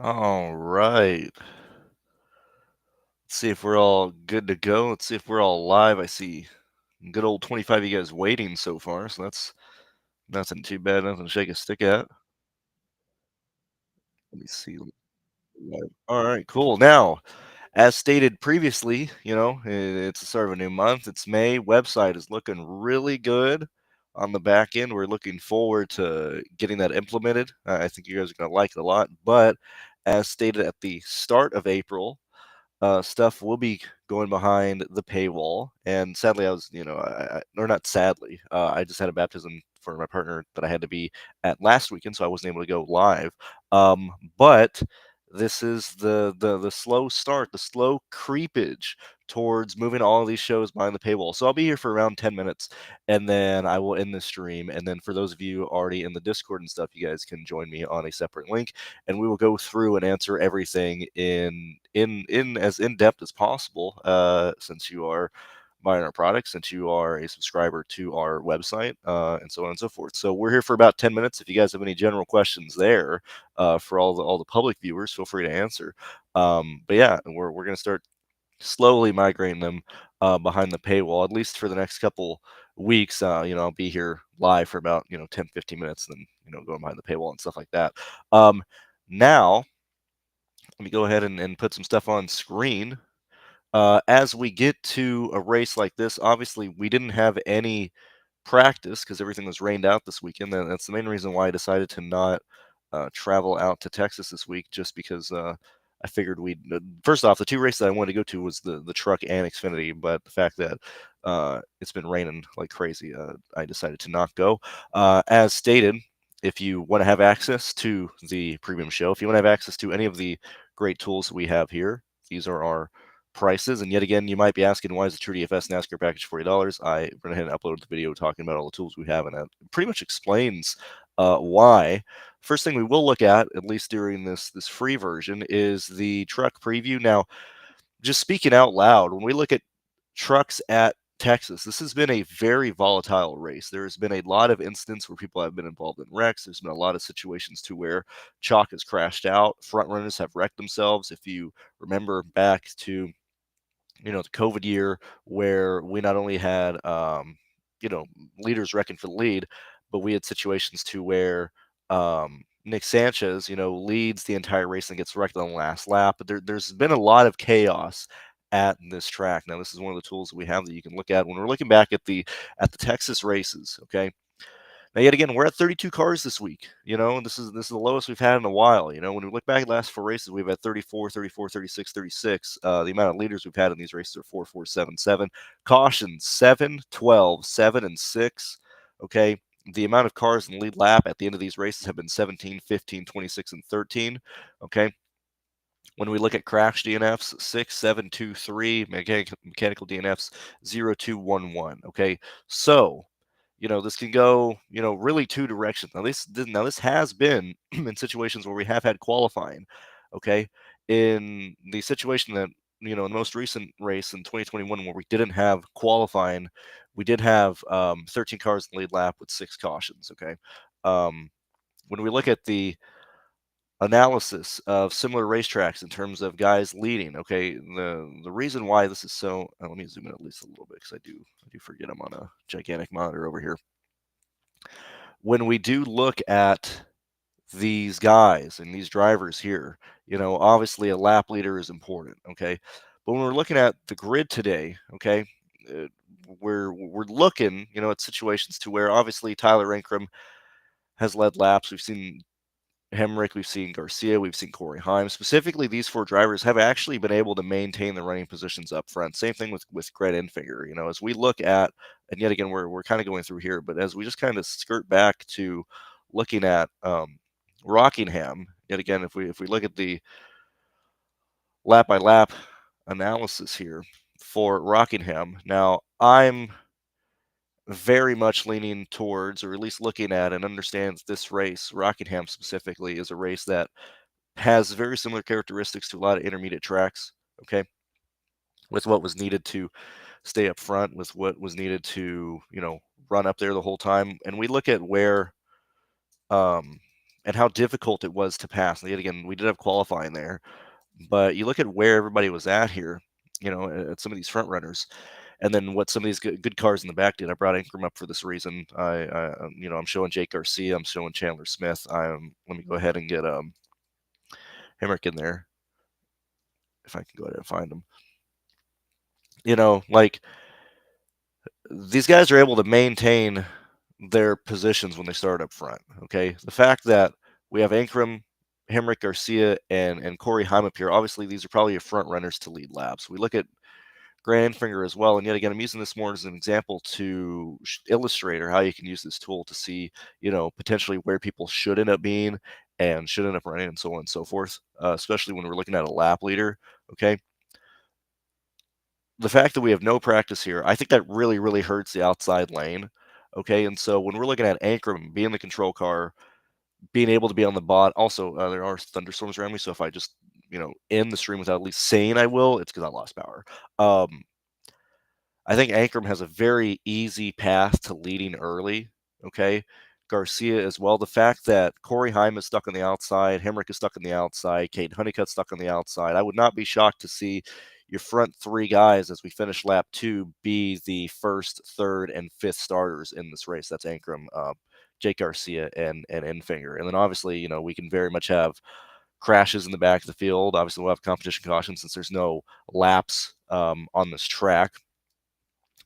All right. Let's see if we're all good to go. Let's see if we're all live. I see good old 25 of you guys waiting so far, so that's nothing too bad, nothing to shake a stick at. Let me see. All right, cool. Now, as stated previously, it's the start of a new month. It's May. Website is looking really good on the back end. We're looking forward to getting that implemented. I think you guys are going to like it a lot. But as stated at the start of April, stuff will be going behind the paywall. And sadly, I was, or not sadly, I just had a baptism for my partner that I had to be at last weekend, so I wasn't able to go live. But this is the slow start, the slow creepage towards moving all of these shows behind the paywall. So I'll be here for around 10 minutes and then I will end the stream. And then for those of you already in the Discord and stuff, you guys can join me on a separate link and we will go through and answer everything in as in depth as possible. Since you are buying our product, since you are a subscriber to our website, and so on and so forth. So we're here for about 10 minutes. If you guys have any general questions there, for all the public viewers, feel free to answer. But yeah, we're gonna start slowly migrating them behind the paywall, at least for the next couple weeks. I'll be here live for about 10, 15 minutes, and then going behind the paywall and stuff like that. Now, let me go ahead and put some stuff on screen. As we get to a race like this, obviously we didn't have any practice because everything was rained out this weekend. And that's the main reason why I decided to not travel out to Texas this week, just because I figured we'd first off, the two races I wanted to go to was the truck and Xfinity, but the fact that it's been raining like crazy, I decided to not go. As stated, if you want to have access to the premium show, if you want to have access to any of the great tools that we have here, these are our prices. And yet again, you might be asking, why is the TrueDFS NASCAR package $40? I went ahead and uploaded the video talking about all the tools we have, and that pretty much explains why. First thing we will look at least during this free version, is the truck preview. Now, just speaking out loud, when we look at trucks at Texas, this has been a very volatile race. There's been a lot of instances where people have been involved in wrecks. There's been a lot of situations to where chalk has crashed out. Front runners have wrecked themselves. If you remember back to the COVID year, where we not only had you know leaders wrecking for the lead, but we had situations to where Nick Sanchez leads the entire race and gets wrecked on the last lap. But there's been a lot of chaos at this track. Now, this is one of the tools that we have that you can look at when we're looking back at the Texas races. Okay, now, yet again, we're at 32 cars this week. And this is the lowest we've had in a while. When we look back at the last four races, we've had 34, 34, 36, 36. The amount of leaders we've had in these races are 4, 4, 7, 7. Cautions 7, 12, 7, and 6. Okay. The amount of cars in the lead lap at the end of these races have been 17, 15, 26, and 13. Okay. When we look at crash DNFs, 6, 7, 2, 3, mechanical DNFs, 0, 2, 1, 1. Okay. So, this can go, really two directions. Now this has been in situations where we have had qualifying. Okay. In the situation that, in the most recent race in 2021, where we didn't have qualifying, we did have 13 cars in the lead lap with 6 cautions. Okay. Um, when we look at the analysis of similar racetracks in terms of guys leading. Okay, the reason why this is so, let me zoom in at least a little bit, because I do forget I'm on a gigantic monitor over here. When we do look at these guys and these drivers here, obviously a lap leader is important. Okay, but when we're looking at the grid today, okay, uh, we're looking, at situations to where obviously Tyler Ankrum has led laps. We've seen Hemrick, we've seen Garcia, we've seen Corey Heim. Specifically, these 4 drivers have actually been able to maintain the running positions up front. Same thing with Gret Enfinger. As we look at, and yet again, we're kind of going through here, but as we just kind of skirt back to looking at Rockingham, yet again, if we look at the lap by lap analysis here for Rockingham, now I'm very much leaning towards, or at least looking at and understands this race, Rockingham specifically, is a race that has very similar characteristics to a lot of intermediate tracks. Okay, with what was needed to stay up front, with what was needed to run up there the whole time. And we look at where and how difficult it was to pass. And yet again, we did have qualifying there, but you look at where everybody was at here, at some of these front runners, and then what some of these good cars in the back did. I brought Ingram up for this reason. I'm showing Jake Garcia. I'm showing Chandler Smith. Let me go ahead and get Hemrick in there if I can go ahead and find him. Like these guys are able to maintain their positions when they start up front. Okay, the fact that we have Ankrum, Hemrick, Garcia, and Corey Heim up here. Obviously, these are probably your front runners to lead laps. We look at Grant Enfinger as well, and yet again, I'm using this more as an example to illustrate or how you can use this tool to see, potentially where people should end up being and should end up running, and so on and so forth. Especially when we're looking at a lap leader. Okay, the fact that we have no practice here, I think that really, really hurts the outside lane. Okay, and so when we're looking at Ankrum being the control car, being able to be on the bot, also there are thunderstorms around me, so if I just end the stream without at least saying I will, it's because I lost power. I think Ankrum has a very easy path to leading early. Okay. Garcia as well. The fact that Corey Heim is stuck on the outside, Hemrick is stuck on the outside, Kate Honeycutt's stuck on the outside. I would not be shocked to see your front three guys as we finish lap 2 be the first, third, and fifth starters in this race. That's Ankrum, Jake Garcia, and Enfinger. And then obviously, we can very much have crashes in the back of the field. Obviously, we'll have competition caution since there's no laps on this track.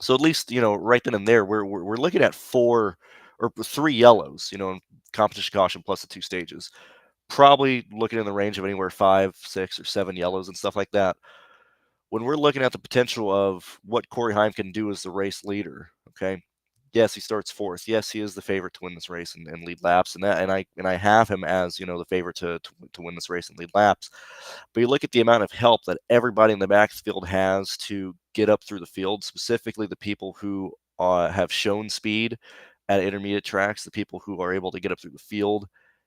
So at least, right then and there, we're looking at 4 or 3 yellows, competition caution plus the 2 stages. Probably looking in the range of anywhere 5, 6, or 7 yellows and stuff like that. When we're looking at the potential of what Corey Heim can do as the race leader, okay. Yes, he starts 4th. Yes, he is the favorite to win this race and lead laps, and I have him as the favorite to win this race and lead laps. But you look at the amount of help that everybody in the backfield has to get up through the field, specifically the people who have shown speed at intermediate tracks, the people who are able to get up through the field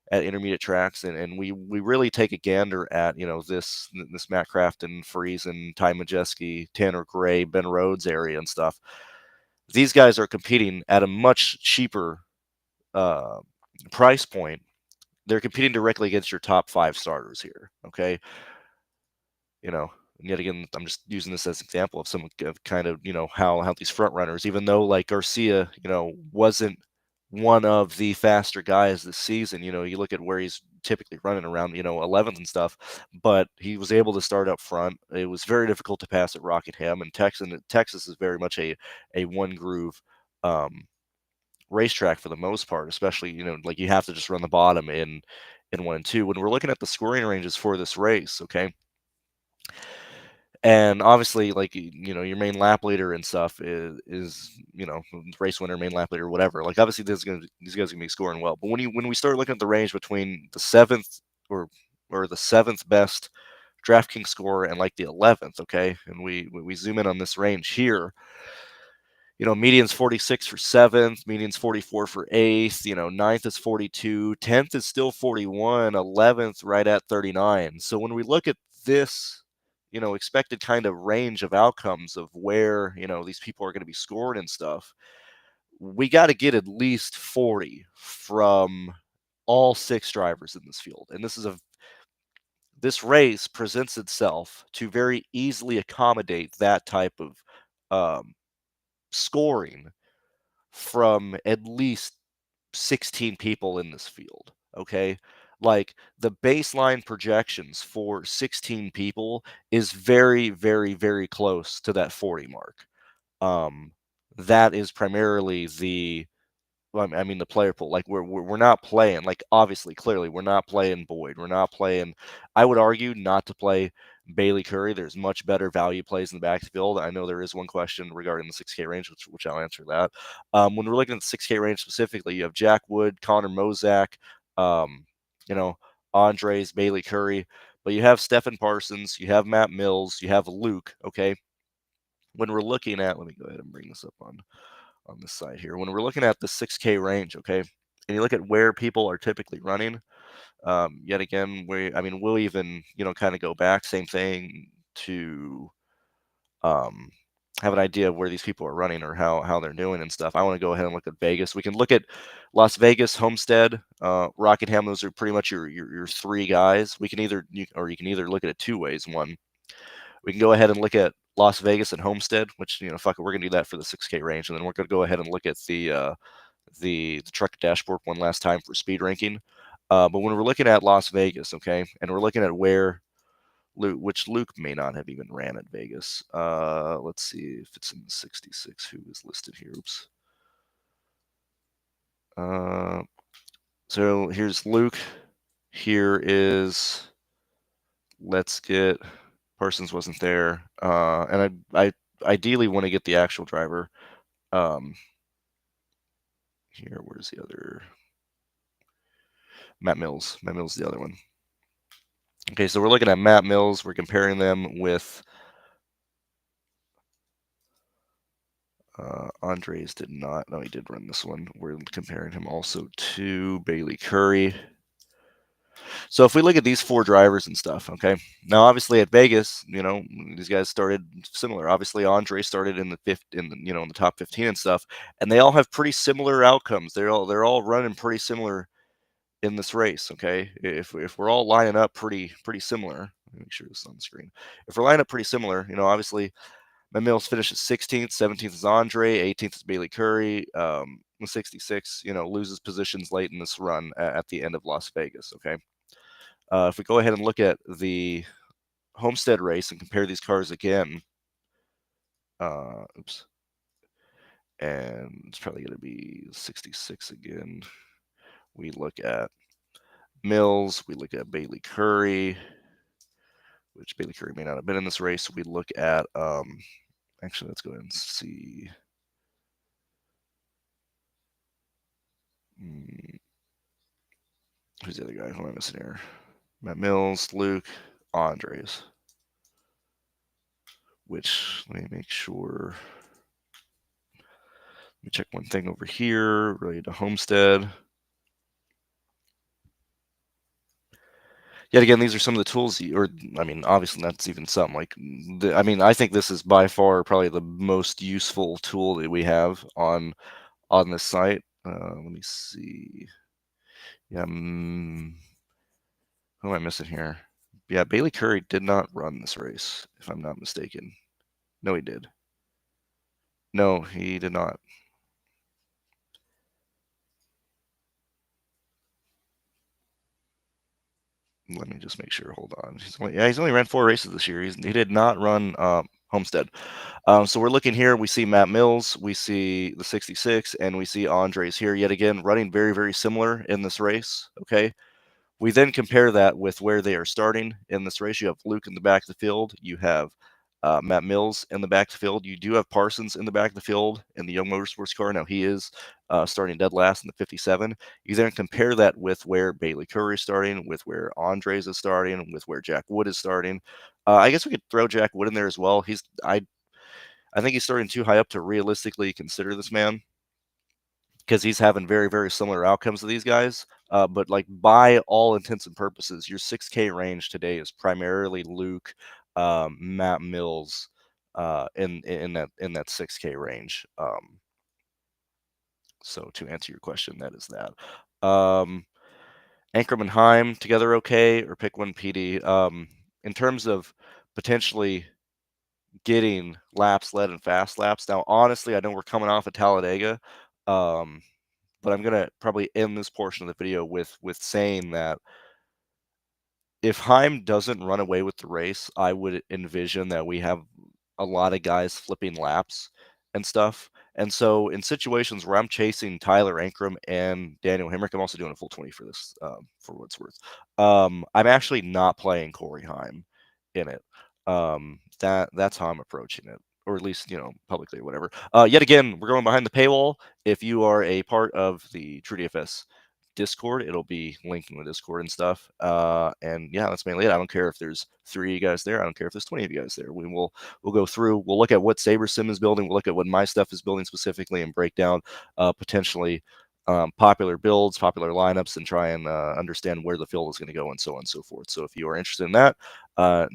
at intermediate tracks, and we really take a gander at this Matt Crafton, Friesen, Ty Majeski, Tanner Gray, Ben Rhodes area and stuff. These guys are competing at a much cheaper uh, price point. They're competing directly against your top 5 starters here. Okay, and yet again, I'm just using this as an example of some kind of how these front runners, even though like Garcia, wasn't one of the faster guys this season. You look at where he's typically running around 11th and stuff, but he was able to start up front. It was very difficult to pass at Rockingham, and Texas is very much a one groove racetrack for the most part, especially like you have to just run the bottom in 1 and 2. When we're looking at the scoring ranges for this race, okay. And obviously, like your main lap leader and stuff is race winner, main lap leader, whatever. Like obviously, these guys are gonna be scoring well. But when we start looking at the range between the 7th or the 7th best DraftKings score and like the 11th, okay, and we zoom in on this range here. Median's 46 for 7th, median's 44 for 8th, 9th is 42, 10th is still 41, 11th right at 39. So when we look at this, expected kind of range of outcomes of where, these people are going to be scored and stuff, we got to get at least 40 from all 6 drivers in this field. And this race presents itself to very easily accommodate that type of scoring from at least 16 people in this field. Okay. Like the baseline projections for 16 people is very, very, very close to that 40 mark. That is primarily the player pool. Like we're not playing, like obviously, clearly, we're not playing Boyd. We're not playing. I would argue not to play Bailey Curry. There's much better value plays in the backfield. I know there is one question regarding the 6K range, which I'll answer that. When we're looking at the 6K range specifically, you have Jack Wood, Connor Mozak, um, you know, Andres, Bailey Curry, but you have Stephen Parsons, you have Matt Mills, you have Luke. Okay, when we're looking at, let me go ahead and bring this up on this side here. When we're looking at the 6K range, okay, and you look at where people are typically running, yet again, we'll even, kind of go back, same thing to have an idea of where these people are running or how they're doing and stuff, I want to go ahead and look at Vegas. We can look at Las Vegas, Homestead, Rockingham. Those are pretty much your three guys. We can either you can either look at it two ways. One, we can go ahead and look at Las Vegas and Homestead, which fuck it, we're gonna do that for the 6K range, and then we're gonna go ahead and look at the truck dashboard one last time for speed ranking. But when we're looking at Las Vegas, okay, and we're looking at where which Luke may not have even ran at Vegas. Let's see if it's in the 66. Who is listed here? Oops. So here's Luke. Here is, let's get, Parsons wasn't there. And I ideally want to get the actual driver. Here, where's the other? Matt Mills. Matt Mills is the other one. Okay, so we're looking at Matt Mills. We're comparing them with Andres did not. No, he did run this one. We're comparing him also to Bailey Curry. So if we look at these four drivers and stuff, okay. Now, obviously at Vegas, these guys started similar. Obviously, Andre started in the top 15 and stuff, and they all have pretty similar outcomes. They're all running pretty similar in this race, okay. If we're all lining up pretty similar, let me make sure this is on the screen. If we're lining up pretty similar, obviously, Matt Mills finishes 16th, 17th is Andre, 18th is Bailey Curry. 66, loses positions late in this run at the end of Las Vegas, okay. If we go ahead and look at the Homestead race and compare these cars again, oops, and it's probably going to be 66 again. We look at Mills, we look at Bailey Curry, which Bailey Curry may not have been in this race. We look at, actually, let's go ahead and see. Who's the other guy? Who am I missing here? Matt Mills, Luke, Andres. Which, let me make sure. Let me check one thing over here, related to Homestead. Yet again, these are some of the tools, obviously that's even some. I think this is by far probably the most useful tool that we have on this site. Let me see. Yeah, who am I missing here? Yeah, Bailey Curry did not run this race, if I'm not mistaken. No, he did. No, he did not. Let me just make sure. Hold on. He's only ran 4 races this year. He did not run Homestead. So we're looking here. We see Matt Mills, we see the 66, and we see Andres here yet again running very, very similar in this race. Okay. We then compare that with where they are starting in this race. You have Luke in the back of the field. You have Matt Mills in the back of the field. You do have Parsons in the back of the field in the Young Motorsports car. Now he is starting dead last in the 57. You then compare that with where Bailey Curry is starting, with where Andres is starting, with where Jack Wood is starting. I guess we could throw Jack Wood in there as well. I think he's starting too high up to realistically consider this man, because he's having very, very similar outcomes to these guys. But like, by all intents and purposes, your 6K range today is primarily Luke, Matt Mills, in that 6K range. So to answer your question, that is that. Ankrum and Heim together okay, or pick one PD. In terms of potentially getting laps led and fast laps. Now, honestly, I know we're coming off of Talladega, but I'm gonna probably end this portion of the video with saying that if Heim doesn't run away with the race, I would envision that we have a lot of guys flipping laps and stuff. And so in situations where I'm chasing Tyler Ankrum and Daniel Hemrick, I'm also doing a full 20 for this, for what it's worth. I'm actually not playing Corey Heim in it. That's how I'm approaching it, or at least, publicly or whatever. Yet again, we're going behind the paywall. If you are a part of the TrueDFS Discord, it'll be linking the Discord and stuff. And yeah, that's mainly it. I don't care if there's 3 of you guys there. I don't care if there's 20 of you guys there. We'll go through. We'll look at what SaberSim is building. We'll look at what my stuff is building specifically, and break down potentially popular builds, popular lineups, and try and understand where the field is going to go and so on and so forth. So if you are interested in that,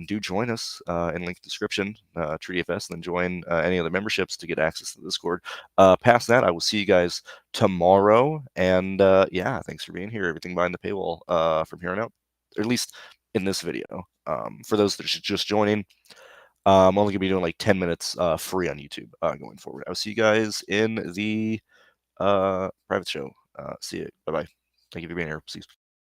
do join us in link description, TrueDFS, and then join any of the memberships to get access to the Discord. Past that, I will see you guys tomorrow. And yeah, thanks for being here. Everything behind the paywall from here on out, or at least in this video. For those that are just joining, I'm only gonna be doing like 10 minutes free on YouTube going forward. I'll see you guys in the private show. See you. Bye bye. Thank you for being here. See you.